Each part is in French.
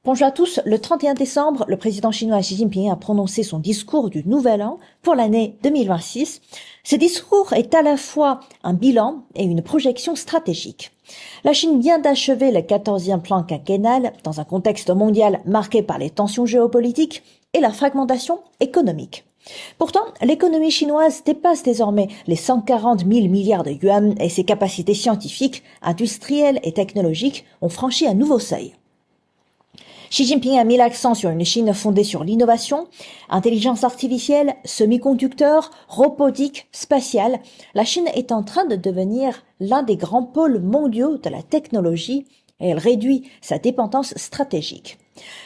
Bonjour à tous, le 31 décembre, le président chinois Xi Jinping a prononcé son discours du Nouvel An pour l'année 2026. Ce discours est à la fois un bilan et une projection stratégique. La Chine vient d'achever le 14e plan quinquennal dans un contexte mondial marqué par les tensions géopolitiques et la fragmentation économique. Pourtant, l'économie chinoise dépasse désormais les 140 000 milliards de yuan et ses capacités scientifiques, industrielles et technologiques ont franchi un nouveau seuil. Xi Jinping a mis l'accent sur une Chine fondée sur l'innovation, intelligence artificielle, semi-conducteurs, robotique, spatiale. La Chine est en train de devenir l'un des grands pôles mondiaux de la technologie et elle réduit sa dépendance stratégique.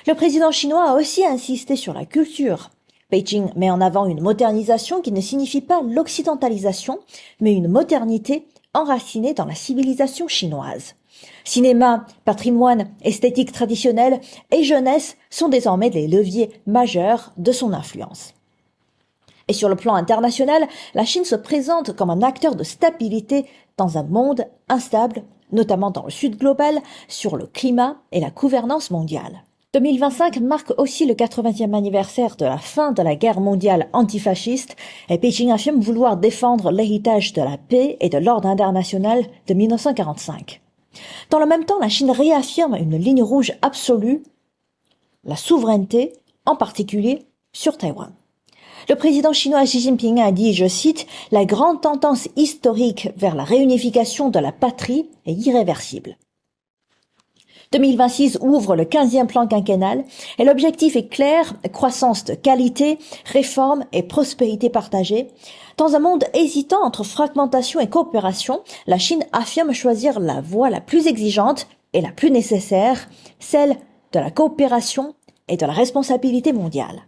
Le président chinois a aussi insisté sur la culture. Beijing met en avant une modernisation qui ne signifie pas l'occidentalisation, mais une modernité enracinée dans la civilisation chinoise. Cinéma, patrimoine, esthétique traditionnelle et jeunesse sont désormais les leviers majeurs de son influence. Et sur le plan international, la Chine se présente comme un acteur de stabilité dans un monde instable, notamment dans le sud global, sur le climat et la gouvernance mondiale. 2025 marque aussi le 80e anniversaire de la fin de la guerre mondiale antifasciste et Pékin affirme vouloir défendre l'héritage de la paix et de l'ordre international de 1945. Dans le même temps, la Chine réaffirme une ligne rouge absolue, la souveraineté, en particulier sur Taïwan. Le président chinois Xi Jinping a dit, je cite, « La grande tendance historique vers la réunification de la patrie est irréversible ». 2026 ouvre le 15e plan quinquennal et l'objectif est clair, croissance de qualité, réforme et prospérité partagée. Dans un monde hésitant entre fragmentation et coopération, la Chine affirme choisir la voie la plus exigeante et la plus nécessaire, celle de la coopération et de la responsabilité mondiale.